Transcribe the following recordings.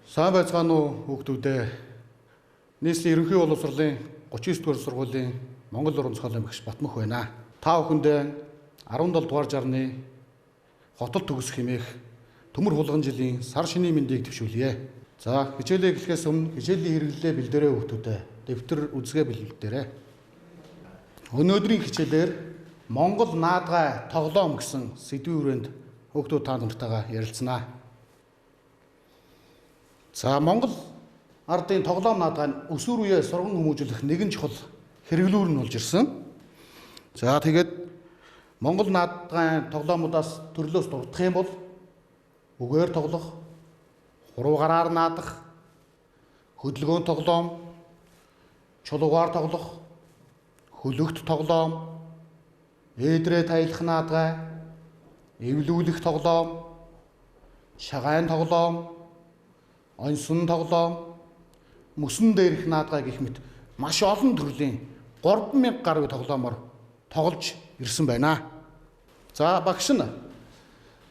Сайн байцгаана уу хүүхдүүдээ. Нийслэлийн ерөнхий боловсролын 39 дугаар сургуулийн Монгол уран зохиолын багш Батмөх байна. Та бүхэндээ 17 дугаар жарны хотод төгс хэмээх төмөр хулган жилийн сар шинийн мэндийг төвшүүлье. За, хичээлээ эхлэхээс өмнө хичээлийн хэрэглэлээ бэлдээрэй хүүхдүүдээ. Дэвтэр үзгээ бэлдээрэй. Өнөөдрийн хичээлээр Монгол наадгай тоглоом гэсэн сэдвийн хүрээнд хүүхдүүд та нартайгаа ярилцсанаа. За, Монгол ардын тоглоом наадгай өсвөр үеэ сурган хүмүүжүүлэх нэгэн чухал хэрэглүүр нь болж ирсэн. За, тэгээд Монгол наадгай тоглоомудаас төрлөөс дурдах юм бол үгээр тоглох, хуруугараар наадах, хөдөлгөөн тоглоом, чулуугаар тоглох, хөлөгт тоглоом, ээдрээ таялах наадгай, эвлүүлэх тоглоом, шагайн тоглоом, онсон тоглоом, мөсөн дээрх наадгай гэх мэт маш олон төрлийн 3000 гаруй тоглоомоор тоглож ирсэн байна. За, багш нь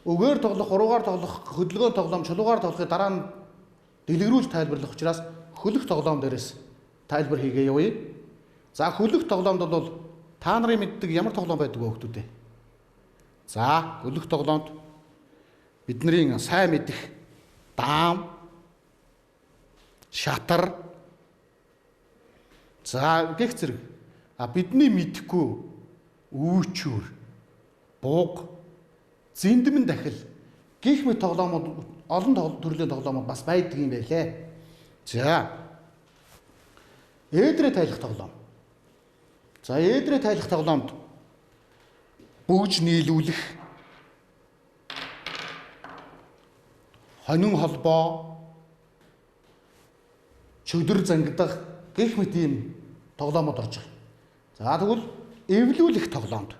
үгээр тоглох, хуруугаар тоглох, хөдөлгөөн тоглоом, чулуугаар тоглохыг дараа нь дэлгэрүүлж тайлбарлах учраас хөлөх тоглоом дээрээс тайлбар хийгээ явъя. За, хөлөх тоглоомд бол та нарын мэддэг ямар тоглоом байдаг вэ хүүхдүүд? За, хөлөх тоглоомд бидний сайн мэдих даам, шатар, за гэх зэрэг бидний мэдэхгүй үүчүүр, буг, зэндэмэн дахил гих мэт тоглоомод олон төрлийн тоглоомод бас байдаг юм байлээ. За, ээдрээ таялах тоглоом. За, ээдрээ таялах тоглоомд бөгж нийлүүлэх, хонин холбоо, чөдөр зангидах гэх мэт ийм тоглоомод орж байгаа. За, тэгвэл эвлүүлэх тоглоомд.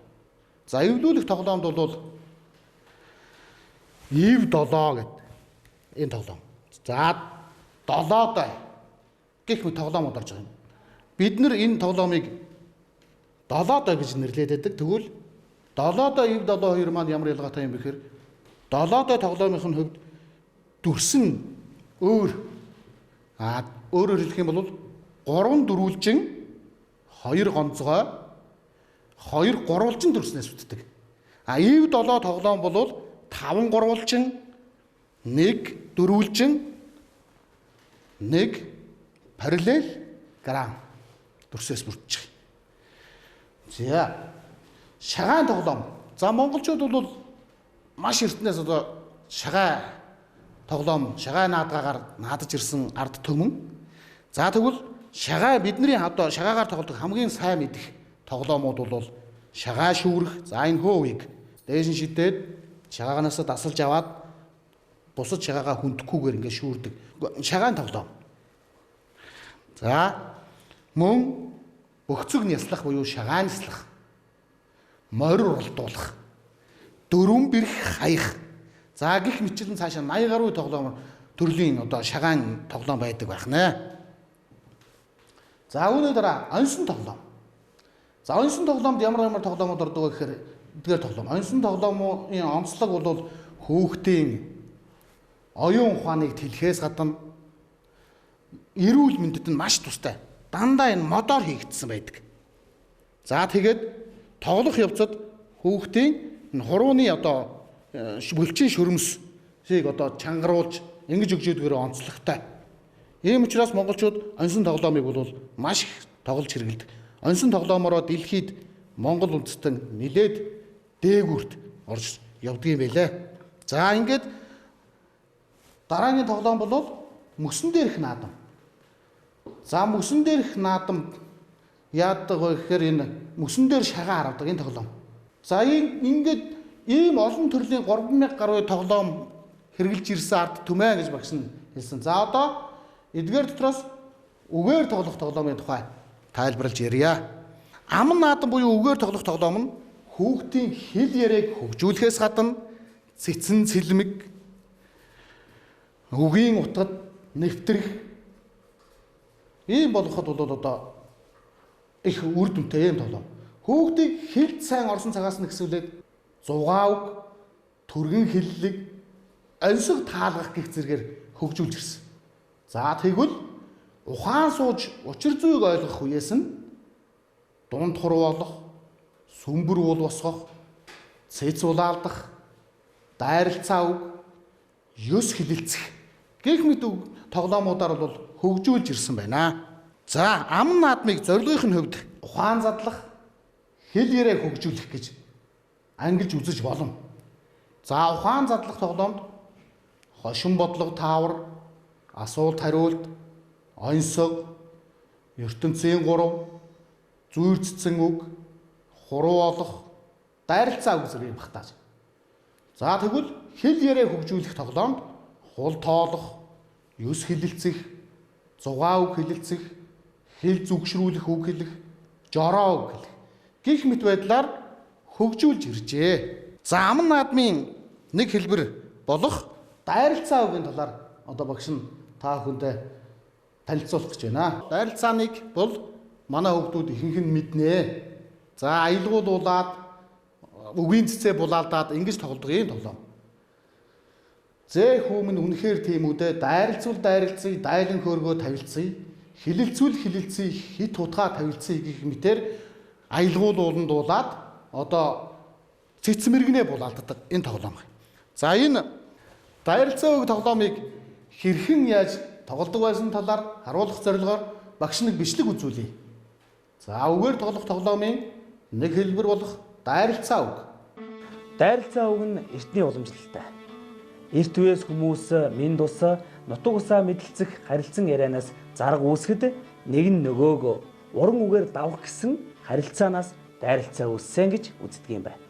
За, эвлүүлэх тоглоомд бол ив долоо гэдэг энэ тоглоом. За, долоодой гэх мэт тоглоомод орж байгаа юм. Бид нэр энэ тоглоомыг долоодой гэж нэрлэдэг байдаг. Тэгвэл долоодой ив долоо хоёр маань ямар ялгаатай юм бэ гэхээр долоодой тоглоомын хувьд дүрсэн өөр өөрөөр хэлэх юм бол 3 дөрвөлжин 2 гонцгой 2 гурвалжин дүрснээс үүддэг. Ив долоо тоглоом бол 5 гурвалжин 1 дөрвөлжин 1 параллел грамм дүрсээс бүрдэж байгаа. За, шагайн тоглоом. За, монголчууд бол маш эртнээс шагай тоглоом, шагай наадгаагаар наадаж ирсэн ард түмэн. За, тэгвэл шагай бидний шагаагаар тоглодог хамгийн сайн мэдих тоглоомууд бол шагай шүүрэх. За, энэ хөөгийг дээш нь шидээд шагаагаанаас дасалж аваад бусад шагаагаа хүндэхгүйгээр ингээд шүүрдэг шагайн тоглоом. За, мөн бөхцөг няслах буюу шагай няслах, морь уралдуулах, дөрвөн бэрх хаях. За, гих мэтчилэн цаашаа 80 гаруй тоглоом төрлийн шагайн тоглоом байдаг байх нэ. За, үүний дараа онсон тоглоом. За, онсон тоглоомд ямар тоглоомод ордог вэ гэхээр эдгээр тоглоом. Онсон тоглоомын онцлог бол хүүхдийн оюун ухааныг тэлхээс гадна эрүүл мэндэд нь маш тустай. Дандаа энэ модоор хийгдсэн байдаг. За, тэгээд тоглох явцад хүүхдийн энэ хурууны бөлчийн шөрөмсийг чангаруулж ингэж өгч өгдөгөр онцлогтой. Ийм учраас монголчууд онсон тоглоомыг бол маш их тоглож хэрэглэдэг. Онсон тоглоомороо дэлхийд монгол үндэстэн нилээд дээгүүрт орж явдаг юм байлээ. За, ингээд дараагийн тоглоом бол мөсөн дээрх наадам. За, мөсөн дээрх наадам яадаг вэ гэхээр энэ мөсөн дээр шагаа хараадаг энэ тоглоом. За, ингээд ийм олон төрлийн 3000 гаруй тоглоом хэрэгжилж ирсэн ард түмэн гэж багш нь хэлсэн. За, эдгээр дотроос үгээр тоглох тоглоомын тухай тайлбарлаж ярья. Аман наадам буюу үгээр тоглох тоглоом нь хүүхдийн хэл яриаг хөгжүүлэхээс гадна цэцэн цэлмэг, үгийн утгад нэвтрэх ийм болгоход бол их үр дүнтэй юм тоглоом. Хүүхдийг хэлд сайн орсон цагаас нь хэсвэлээд зугаа үг, түргэн хэллэг, ансиг таалгах гэх зэргээр хөгжүүлж ирсэн. За тэгвэл ухаан сууж учир зүйг ойлгох үеэс нь дунд хуруу болох, сүмбэр уул босгох, цэц улаалдах, дайралцаа үг, ёс хилэлцэх гэх мэт тоглоомудаар бол хөгжүүлж ирсэн байна. За ам наадмыг зорилгын хувьд ухаан задлах, хэл яриаг хөгжүүлэх гэж ангилж үзэж болно. За ухаан задлах тоглоомд хошин бодлого таавар, асуулт хариулт, онцог, ертөнцийн 3, зүйрцсэн үг, хуруу олох, дайралцаа үг зэрэг юм багтааж. За тэгвэл хэл яриа хөгжүүлэх тоглоомд хул тоолох, ёс хилэлцэх, зугаа үг хилэлцэх, хэл зүгшрүүлэх үг хэлэх, жороо үг хэлэх гэх мэт байдлаар хөгжүүлж иржээ. За ам наадмын нэг хэлбэр болох дайралцаа үгийн талаар одоо багш нь та бүхэндээ танилцуулах гэж байна. Дайралцааныг бол манай хүүхдүүд ихэнх нь мэднэ. За аялгуулуулаад үгийн цэцээ булаалдаад ингэж тоглодог юм тоглоом. Зээ хүмүн үнэхээр тийм үдэ дайралцуул дайралцъя, дайлан хөөргөө тавилцъя, хилэлцүүл хилэлцъя, хит хутгаа тавилцъя гэх мэтээр аялгуулууландуулаад одоо цэцмэргэнэ булаалддаг энэ тоглоом. За энэ дайралцаа үг тоглоомыг хэрхэн яаж тоглодог байсан талаар харуулах зорилгоор багш нэг бичлэг үзүүлье. За үгээр тоглох тоглоомын нэг хэлбэр болох дайралцаа үг. Дайралцаа үг нь эртний уламжлалтай. Эрт үеэс хүмүүс минь тус нутаг усаа мэдлцэх харилцан ярианаас зарга үүсгэд нэг нь нөгөөгөө уран үгээр давах гэсэн харилцаанаас дайралцаа үүссэн гэж үздэг юм байна.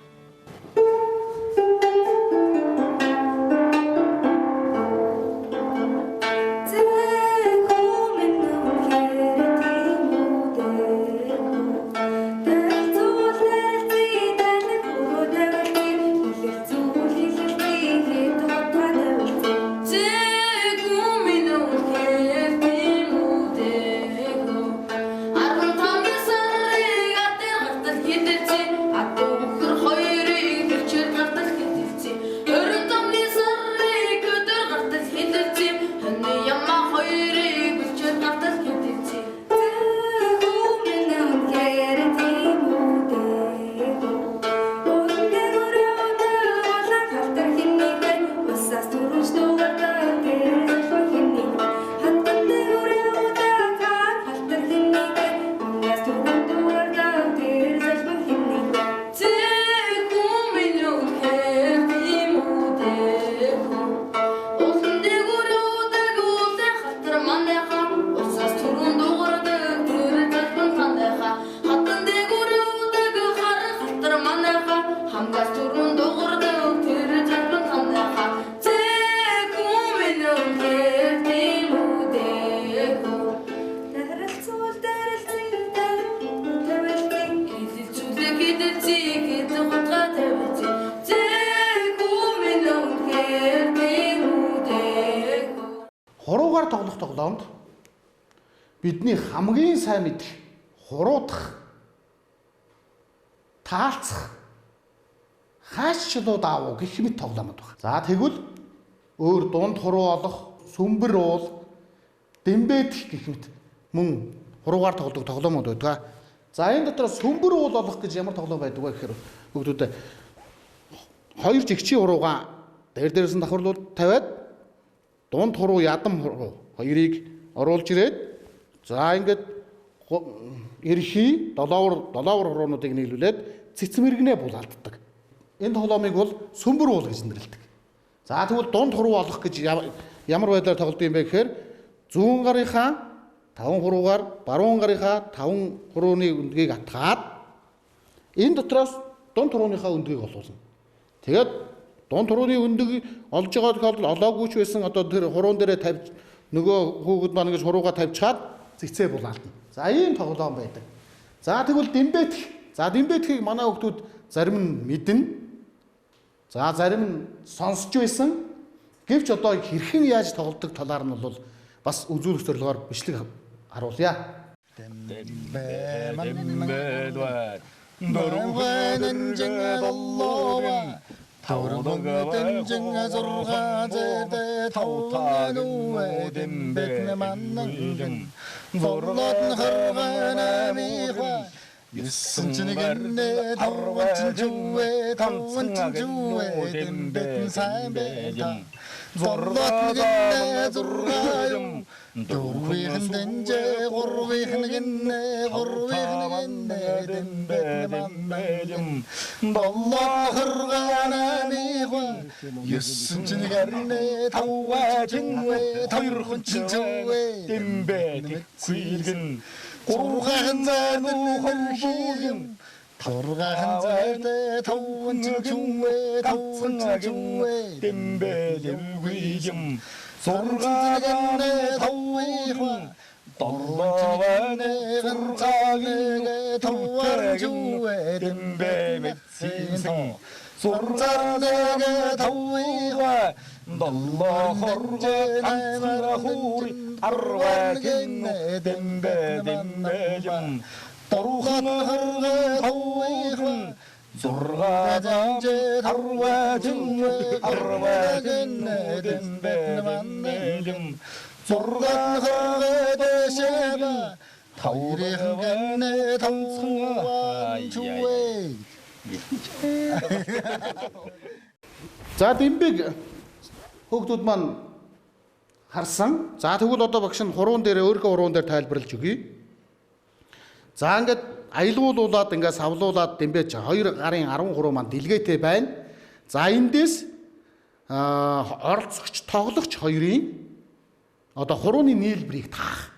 Хуруугаар тоглох тоглоомд бидний хамгийн сайн мэдэх хуруутах, таалцах, хаашчлууд аав гэх мэт тоглоомод байна. За тэгвэл өөр дунд хуруу олох, сүмбэр уул, дэмбэдэх гэх мэт мөн хуруугаар тоглох тоглоомод байдаг. За энэ дотор сүмбэр уул олох гэж ямар тоглоом байдаг вэ гэхээр хүүхдүүд хоёр жигчийн хуруугаа дээрээс нь давхарлууд тавиад дунд хуруу ядам хуруу хоёрыг оруулж ирээд за ингээд эрхий долоовор хуруунуудыг нийлүүлээд цэцмэргэнэ булаалддаг. Энэ тоглоомыг бол сүмбэр уул гэж нэрлэдэг. За тэгвэл дунд хуруу олох гэж ямар байдлаар тоглодог юм бэ гэхээр зүүн гарынхаа 5 хуруугаар баруун гарынхаа 5 хурууны өндгийг атгаад энэ дотроос дунд хурууныхаа өндгийг олуулна. Тэгээд дунд хурууны өндөг олж байгаа тохиолдолд олоогүй ч байсан одоо тэр хуруун дээрээ тавьж нөгөө хүүхэд маань ингэж хуруугаа тавьчаад цэцээ булаална. За ийм тоглоом байдаг. За тэгвэл дэмбэдэх. За дэмбэдэхийг манай хүүхдүүд зарим нь мэднэ. За зарим нь сонсч байсан. Гэвч одоо хэрхэн яаж тоглодог талаар нь бол бас үзүүлэх зорилгоор бичлэг харуулъя. 타오르고 땡증 저가제대 타오타는 우에든 백내 만난 zorlot hırganamiha Yüssünçünügünde tavvaçın cüve tavvaçın cüve Dembettin saybeta Zorlot günde zurgayım Durviğindence gurviğiniginde gurviğiniginde Dembettin mannalim Dollot hırganamiha Yüssünçünügünde tavvaçın cüve tavvaçın cüve Dembettin kuylgın Qorğan zanı hırşigim Torğan zerde tavvaçın cüve tavvaçın cüve Dembettin kuylgım Sorğanı tavviha Torğanı gırçagı tavvar cüve Dembemetsin Sorğanı tavviha Dalla horca tansıra huri Arvagin dembedim Torğanı hırgı tavviha Zorga'da tarvacın arvacın dembedim Zorga'da deşeba Tavrihgenne tamsıvan çuve За Дембэг хүүхдүүд маань харсан. За тэгвэл одоо багш нь хуруун дээр өөрийнхөө хуруун дээр тайлбарлаж өгье. За ингээд аялуулуулаад ингээд савлуулаад Дембэж 2 гарын 13 маань дэлгээтэй байна. За эндээс оролцогч тоглогч хоёрын одоо хурууны нийлбэрийг таах.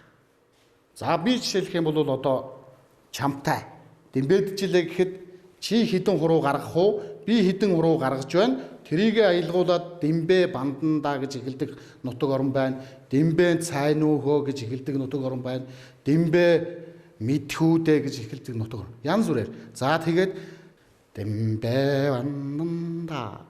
За би жишээлх юм бол одоо чамтай Дембэджилээ гэхэд чи хэдэн хуруу гаргах уу? Би хэдэн хуруу гаргаж байна. Тэрийг аялгуулад Дембэ бандандаа гэж эхэлдэг нутаг орон байна. Дембэ цайн өөхөө гэж эхэлдэг нутаг орон байна. Дембэ мэдхүүдэ гэж эхэлдэг нутаг орон. Янз бүрээр. За тэгээд Дембэ бандандаа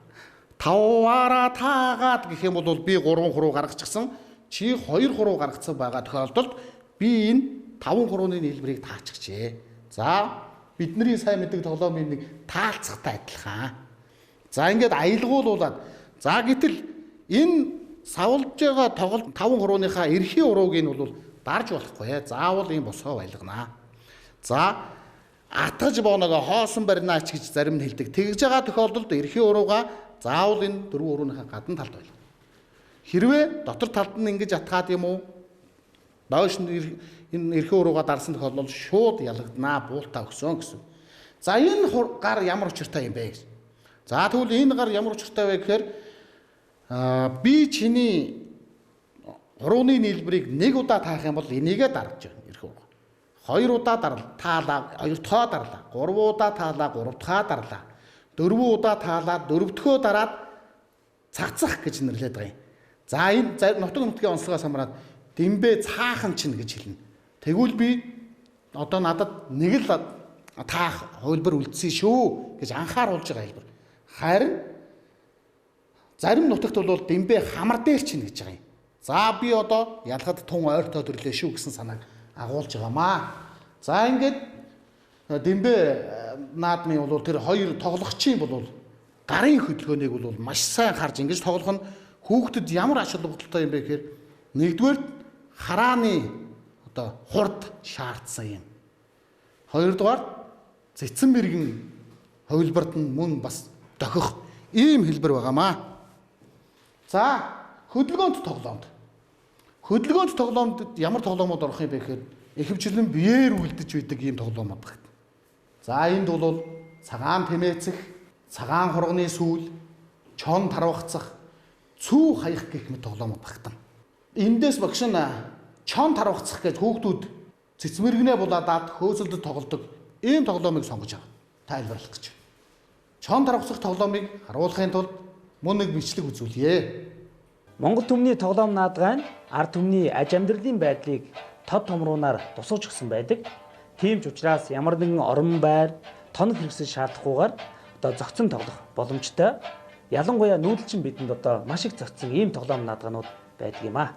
таваараа таагаад гэх юм бол би 3 хуруу гаргачихсан. Чи 2 хуруу гаргацсан байгаа тохиолдолд би энэ 5 хурууны нийлбэрийг таачихжээ. За бидний сайн мэддэг тоглоомын нэг таалцахтай адилхан. За ингээд аялгуулуулаад за гэтэл энэ савлж байгаа тоглолт 5 хурууныхаа эрхий урууг нь бол дарж болохгүй. Заавал ийм босгоо байлгана. За атгаж бооногоо хоосон баринаач гэж зарим нь хэлдэг. Тэгж байгаа тохиолдолд эрхий урууга заавал энэ 4 хурууныхаа гадна талд байлгана. Хэрвээ дотор талд нь ингэж атгаад юм уу? Доош нь энэ эрхий урууга дарсан тохиолдолд шууд ялгаднаа, буултаа өгсөн гэсэн. За энэ гар ямар учиртай юм бэ гэж. За тэгвэл энэ гар ямар учиртай вэ гэхээр би чиний хурууны нийлбэрийг 1 удаа таах юм бол энийгээ дарж байна эрх уруу. 2 удаа таалаа, 2 дахь дарлаа. 3 удаа таалаа, 3 дахь дарлаа. 4 удаа таалаад 4 дахь дараад цацах гэж нэрлэдэг байгаа юм. За энэ нутаг нутгийн онцлогоос хамраад Дембэ цаахан чинь гэж хэлнэ. Тэгвэл би одоо надад нэг л таах хувилбар үлдсэн шүү гэж анхааруулж байгаа хэлбэр. Харин зарим нутагт бол Дембэ хамар дээр чинь гэж байгаа юм. За би одоо ялахад тун ойртоо төрлөө шүү гэсэн санааг агуулж байгаамаа. За ингээд Дембэ наадмын бол тэр 2 тоглогчийн бол гарын хөдөлгөөнийг бол маш сайн харж ингэж тоглох нь хүүхдэд ямар ач холбогдолтой юм бэ гэхээр нэгдүгээр харааны одоо хурд шаардсан юм. Хоёрдугаар цэцэн мэргэн хувилбарт нь мөн бас дохих ийм хэлбэр байгаамаа. За хөдөлгөөнт тоглоомд. Хөдөлгөөнт тоглоомд ямар тоглоомод орох юм бэ гэхээр ихэвчлэн биеэр үлдэж байдаг ийм тоглоомод байна. За энд бол цагаан тэмээцэх, цагаан хурганы сүүл, чон тарвахцах, цүү хаях гэх мэт тоглоомод багтана. Эндээс багш нь чон тарвахцах гэж хүүхдүүд цэцмэргнээ булаадаад хөөсөлдөд тоглодог ийм тоглоомыг сонгож байгаа. Тайлбарлах гэж. Чон тарвахцах тоглоомыг харуулахын тулд мөн нэг бичлэг үзүүлье. Монгол түмний тоглоом наадгай нь ард түмний аж амьдралын байдлыг тод томруунаар тусгаж өгсөн байдаг. Тийм ч учраас ямар нэгэн орон байр, тоног хэрэгсэл шаардахгүйгээр одоо зохицон тоглох боломжтой. Ялангуяа нүүдэлчин бидэнд одоо маш их зохицсон ийм тоглоом наадгаанууд байдаг юм аа.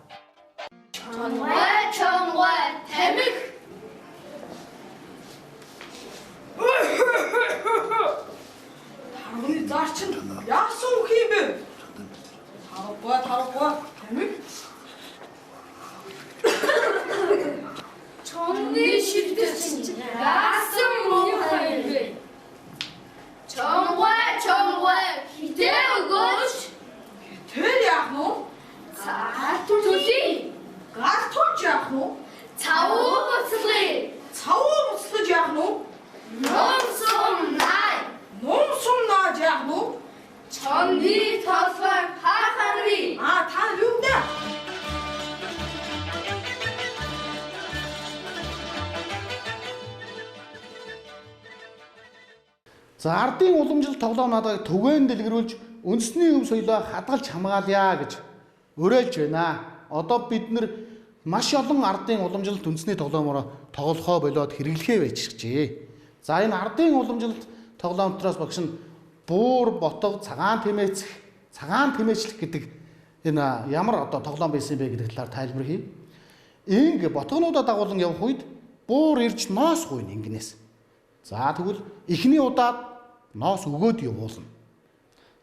Чонгой тамиг. зарчин яасан үг юм бэ? Тарахгүй. Тэмэг. Чонны шидэгч яасан муухай юм бэ? Чонгой хитээ өгөөч. Тэр яах нь? Түлий. Гартууч яах нь? Цавуу буцлаа. Цавуу буцлаж яах нь? Ном сум нааж яах нь? Чонны толгой хахарви. Та юу вэ? За ардын уламжлалт тоглоом наадгыг түгээн дэлгэрүүлж үндэсний өв соёлоо хадгалж хамгаалъя гэж уриалж байна. Одоо бид нар маш олон ардын уламжлалт үндэсний тоглоомоор тоглохоо болоод хэрэглэхээ байж иржээ. За энэ ардын уламжлалт тоглоомтроос багш нь буур, ботго, цагаан тэмээчлэх гэдэг энэ ямар одоо тоглоом байсан бэ гэдэг талаар тайлбар хий. Инг ботгонуудаа дагуулan явах үед буур ирж ноос гуйна ингэнээс. За тэгвэл эхний удаад ноос өгөөд явуулна.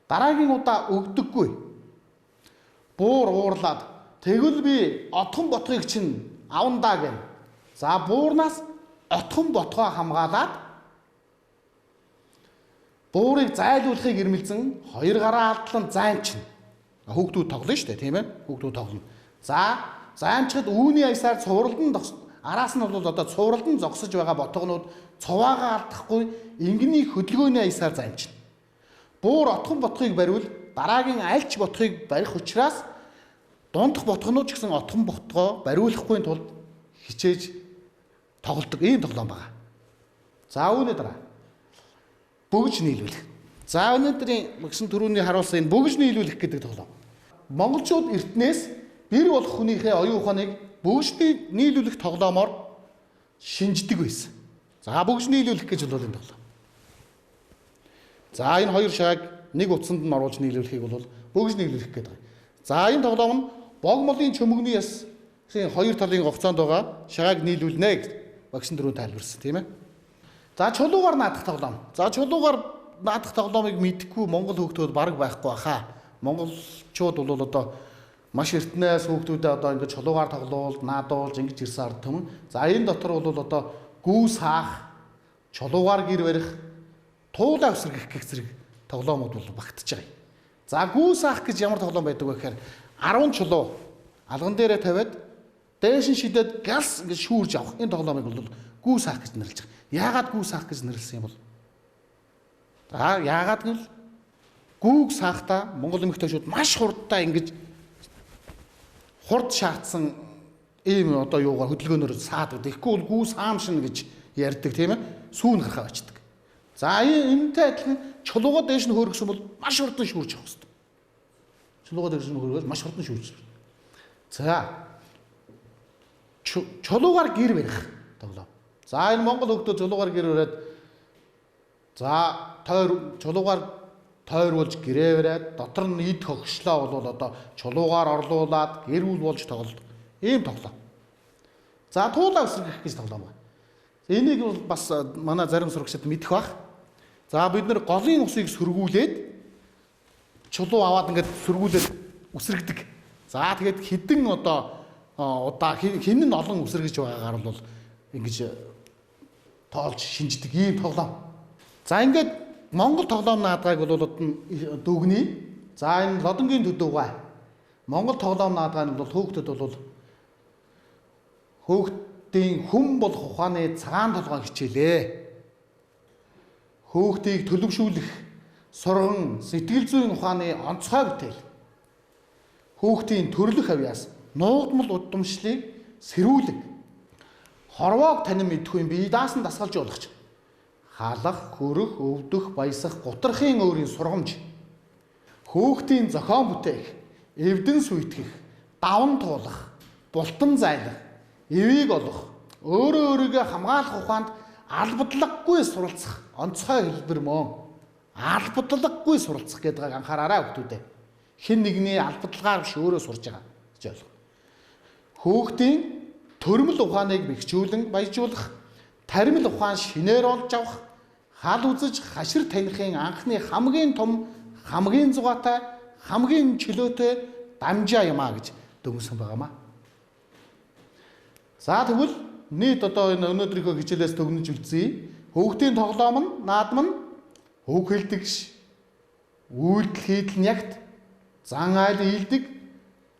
Дараагийн удаа өгдөггүй. Буур уурлаад тэгвэл би отхон ботгыг чинь авандаа гэн. За буурнаас отхон ботгоо хамгаалаад буурыг зайлуулахыг ирмэлзэн хоёр гараа алдлан займчна. Хүүхдүүд тоглоно шүү дээ, тийм ээ? Хүүхдүүд тоглоно. За займчхад үүний аясаар цувралдан араас нь бол одоо цувралдан зогсож байгаа ботгонууд цуваагаа алдахгүй ингэний хөдөлгөөний аясаар займчна. Буур отхон ботхыг бариул дараагийн альч ботхыг барих учраас дундх ботгонууд ч гэсэн отхон ботгоо бариулахгүй тулд хичээж тоглодог ийм тоглоом байна. За үүний дараа бөгж нийлүүлэх. За өнөөдрийн багш түрүүний харуулсан энэ бөгж нийлүүлэх гэдэг тоглоом. Монголчууд эртнээс бэр болох хүнийхээ оюун ухааныг бөгж нийлүүлэх тоглоомоор шинждэг байсан. За бөгж нийлүүлэх гэж бол энэ тоглоом. За энэ хоёр шааг нэг утсанд нь оруулж нийлүүлэхийг бол бөгж нийлүүлэх гэдэг. За энэ тоглоом нь богмолын чөмөгний ясын хоёр талын гогцоонд байгаа шагааг нийлүүлнэ гэж багш түрүү тайлбарсан тийм ээ. За чулуугаар наадах тоглоом. За чулуугаар наадах тоглоомыг мэдхгүй монгол хүүхдүүд бараг байхгүй баха. Монголчууд бол одоо маш эртнээс хүүхдүүдэд одоо ингэж чулуугаар тоглуулд, наадуулж ингэж ирсэн ард түмэн. За энэ дотор бол одоо гүүс хаах, чулуугаар гэр барих, туулаа өсрөх гэх зэрэг тоглоомууд бол багтж байгаа юм. За гүүс хаах гэж ямар тоглоом байдаг вэ гэхээр 10 чулуу алган дээрээ тавиад дээш нь шидэд галс ингэж шүүрж авах энэ тоглоомыг бол гүүс хаах гэж нэрлэж байгаа. Яагаад гүүс хаах гэж нэрлсэн юм бол? За яагаад гэвэл гүүг саахта монгол эмэгтэйчүүд маш хурдтай ингэж хурд шаардсан ийм одоо юугаар хөдөлгөөнөөр саадаг. Тэгэхгүй бол гүүс хаамшин гэж ярьдаг тийм ээ. Сүүн гарахаа очдөг. За энэтэй адилхан чулуугаа дээш нь хөөргсөн бол маш хурдан шүүрч авах хэрэгтэй. Чулуугаа дээш нь хөөргөөл маш хурдан шүүрч. За чулуугаар гэр барих тоглоом. За энэ монгол хүмүүс чулуугаар гэр бариад за чулуугаар тойруулж гэрээ бариад дотор нь ид хогшлоо бол одоо чулуугаар орлуулад гэр бүл болж тоглолт. Ийм тоглоом. За туулаа өсрөх гэж тоглоом байна. Энийг бол бас манай зарим сурагчид мэдэх бах. За бид нэр голын усыг сөргүүлээд чулуу аваад ингээд сөргүүлээд үсрэгдэг. За тэгээд хідэн одоо удаа хин нь олон үсрэгж байгаагаар бол ингэж тоолж шинждэг ийм тоглоом. За ингээд Монгол тоглоом наадгайг бол дүгний. За энэ лодонгийн төдөвгай. Монгол тоглоом наадгай нь бол хүүхдэд бол хүүхдийн хүн болох ухааны цагаан толгой хичээлээ. Хүүхдийг төлөвшүүлэх, сурган, сэтгэл зүйн ухааны онцгой бүтээл. Хүүхдийн төрлөх авьяас, нуугдмал удамшлыг сэрүүлэг. Хорвоог танин мэдхгүй бие даасан дасгалжуулагч. Халах, хөрөх, өвдөх, баясах, гутрахын өөрийн сургамж. Хүүхдийн зохион бүтээх, эвдэн сүйтгэх, даван туулах, бултан зайлах, эвийг олох, өөрөө өөрийгөө хамгаалах ухаанд албадлаггүй суралцах онцгой хэлбэр мөн. Албадлаггүй суралцах гэдэг анхаараарай хүүхдүүдээ. Хэн нэгний албадлагаар биш өөрөө сурж байгаа гэж ойлгох. Хүүхдийн төрмөл ухааныг бэхжүүлэн баяжуулах, таримл ухаан шинээр олж авах, хал үзэж хашир танихын анхны хамгийн том, хамгийн зугаатай, хамгийн чөлөөтэй дамжаа юм а гэж дүгнсэн байгаамаа. За тэгвэл нийт одоо энэ өнөөдрийнхөө хичээлээс дүгнэж үлдсэе. Хөвгтийн тоглоом нь наадам нь үг хэлдэгш, үйлдэл хийдэл нягт, зан айл ийдэг,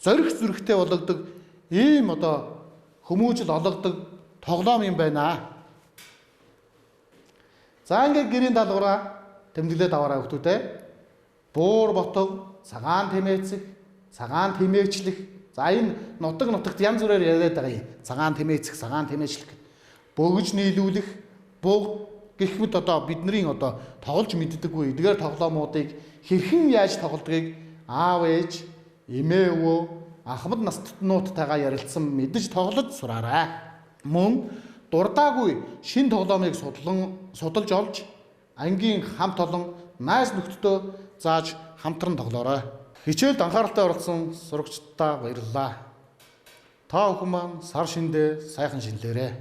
зорих зүрхтэй болгодог ийм одоо хүмүүжил олгодог тоглоом юм байна. За ингээд гэрийн даалгавраа тэмдэглээд аваарай хүүхдүүдээ. Буур ботов, цагаан тэмээцэх, цагаан тэмээчлэх. За энэ нутагт янз бүрээр яриад байгаа юм. Цагаан тэмээцэх, цагаан тэмээчлэх. Бөгж нийлүүлэх, буг гэх мэт одоо бидний одоо тоглож мэддэггүй эдгээр тоглоомуудыг хэрхэн яаж тоглодгийг аав ээж, эмээ өвөө, ахмад настнуудтайгаа ярилцсан мэдж тоглож сураарай. Мөн дурдаагүй шин тоглоомыг судалж олж ангийн хамт олон найз нөхдөдөө зааж хамтран тоглоорой. Хичээлд анхааралтай оролцсон сурагчдаа баярлалаа. Та бүхэн маань сар шиндээ сайхан шинлээрэй.